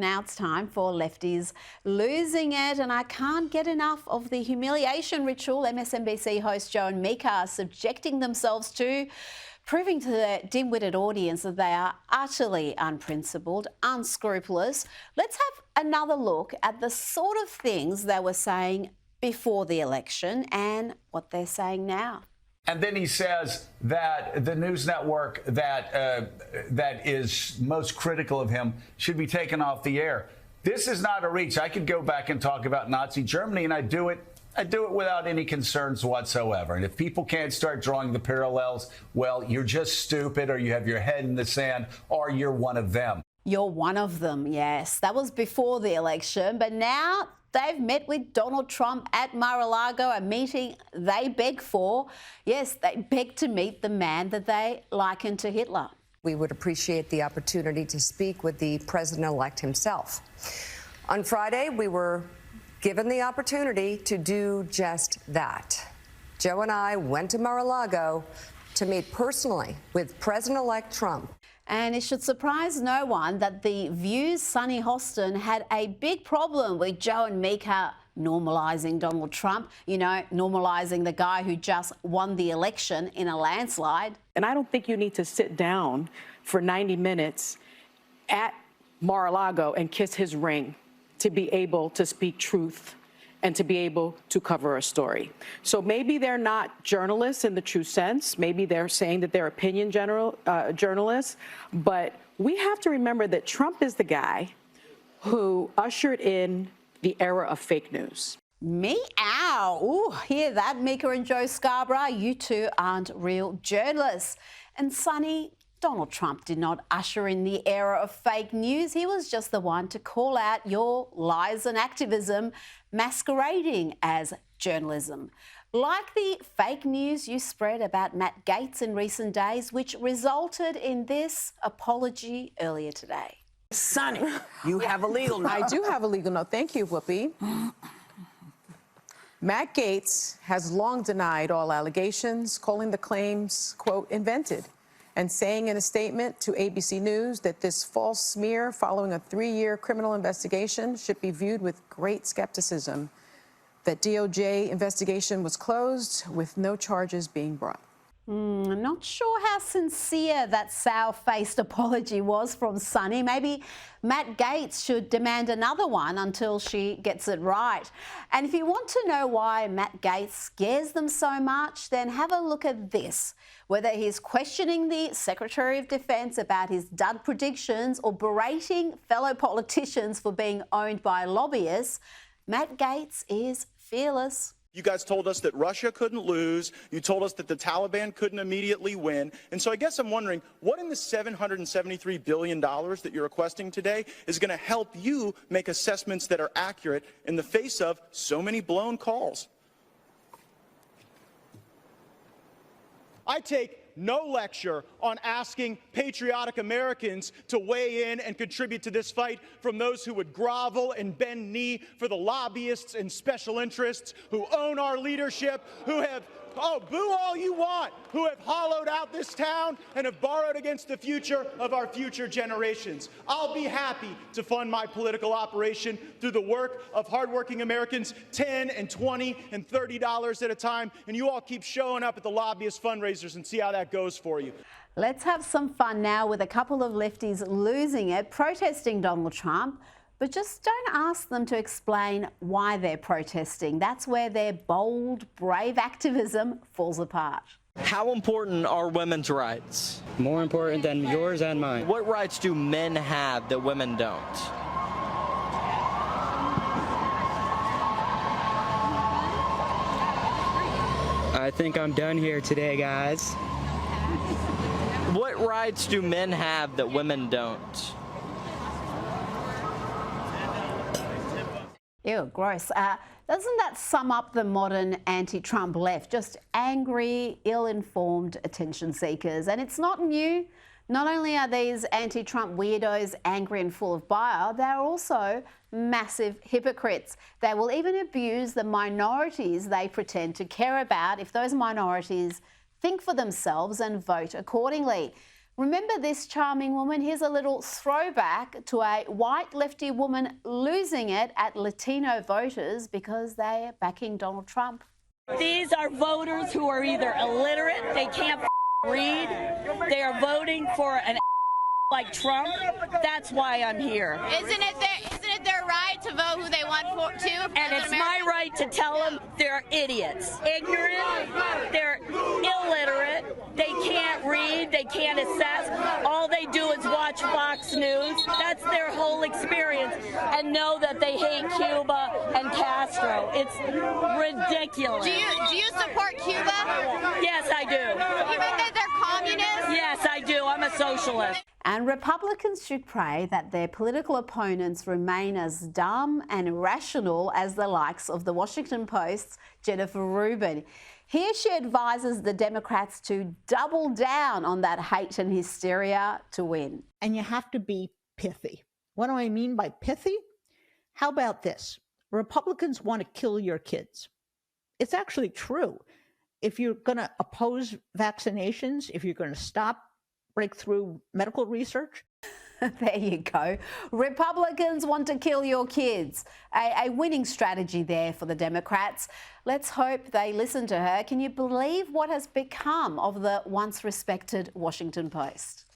Now it's time for Lefties losing it, and I can't get enough of the humiliation ritual MSNBC host Joe and Mika are subjecting themselves to, proving to their dim-witted audience that they are utterly unprincipled, unscrupulous. Let's have another look at the sort of things they were saying before the election and what they're saying now. And then he says that the news network that is most critical of him should be taken off the air. This is not a reach. I could go back and talk about Nazi Germany, and I do it without any concerns whatsoever. And if people can't start drawing the parallels, well, you're just stupid, or you have your head in the sand, or you're one of them. You're one of them, yes. That was before the election, but now they've met with Donald Trump at Mar-a-Lago, a meeting they begged for. Yes, they begged to meet the man that they liken to Hitler. We would appreciate the opportunity to speak with the president-elect himself. On Friday, we were given the opportunity to do just that. Joe and I went to Mar-a-Lago to meet personally with President-elect Trump. And it should surprise no one that the View's Sunny Hostin had a big problem with Joe and Mika normalising Donald Trump, you know, normalising the guy who just won the election in a landslide. And I don't think you need to sit down for 90 minutes at Mar-a-Lago and kiss his ring to be able to speak truth and to be able to cover a story. So maybe they're not journalists in the true sense. Maybe they're saying that they're opinion journalists. But we have to remember that Trump is the guy who ushered in the era of fake news. Meow. Ooh, hear that, Mika and Joe Scarborough? You two aren't real journalists. And Sonny, Donald Trump did not usher in the era of fake news. He was just the one to call out your lies and activism masquerading as journalism. Like the fake news you spread about Matt Gaetz in recent days, which resulted in this apology earlier today. Sonny, you have a legal note. I do have a legal note. Thank you, Whoopi. Matt Gaetz has long denied all allegations, calling the claims, quote, invented, and saying in a statement to ABC News that this false smear following a 3-year criminal investigation should be viewed with great skepticism. That DOJ investigation was closed with no charges being brought. I'm not sure how sincere that sour-faced apology was from Sonny. Maybe Matt Gaetz should demand another one until she gets it right. And if you want to know why Matt Gaetz scares them so much, then have a look at this. Whether he's questioning the Secretary of Defense about his dud predictions or berating fellow politicians for being owned by lobbyists, Matt Gaetz is fearless. You guys told us that Russia couldn't lose. You told us that the Taliban couldn't immediately win. And so I guess I'm wondering, what in the $773 billion that you're requesting today is going to help you make assessments that are accurate in the face of so many blown calls? I take no lecture on asking patriotic Americans to weigh in and contribute to this fight from those who would grovel and bend knee for the lobbyists and special interests who own our leadership, who have, oh, boo all you want, who have hollowed out this town and have borrowed against the future of our future generations. I'll be happy to fund my political operation through the work of hardworking Americans, $10 and $20 and $30 at a time, and you all keep showing up at the lobbyist fundraisers and see how that goes for you. Let's have some fun now with a couple of lefties losing it, protesting Donald Trump. But just don't ask them to explain why they're protesting. That's where their bold, brave activism falls apart. How important are women's rights? More important than yours and mine. What rights do men have that women don't? I think I'm done here today, guys. What rights do men have that women don't? Ew, gross. Doesn't that sum up the modern anti-Trump left? Just angry, ill-informed attention seekers. And it's not new. Not only are these anti-Trump weirdos angry and full of bile, they're also massive hypocrites. They will even abuse the minorities they pretend to care about if those minorities think for themselves and vote accordingly. Remember this charming woman? Here's a little throwback to a white lefty woman losing it at Latino voters because they are backing Donald Trump. These are voters who are either illiterate, they can't read, they are voting for an like Trump. That's why I'm here. Isn't it their right to vote who they want to? And it's my right to tell them they're idiots, ignorant, they're illiterate, they can't read, they can't assess. All they do is watch Fox News. That's their whole experience, and know that they hate Cuba and Castro. It's ridiculous. Do you support Cuba? Yes, I do. Even though they're communists? Yes, I do. I'm a socialist. And Republicans should pray that their political opponents remain as dumb and irrational as the likes of the Washington Post's Jennifer Rubin. Here she advises the Democrats to double down on that hate and hysteria to win. And you have to be pithy. What do I mean by pithy? How about this? Republicans want to kill your kids. It's actually true. If you're going to oppose vaccinations, if you're going to stop breakthrough medical research. There you go. Republicans want to kill your kids. A winning strategy there for the Democrats. Let's hope they listen to her. Can you believe what has become of the once respected Washington Post?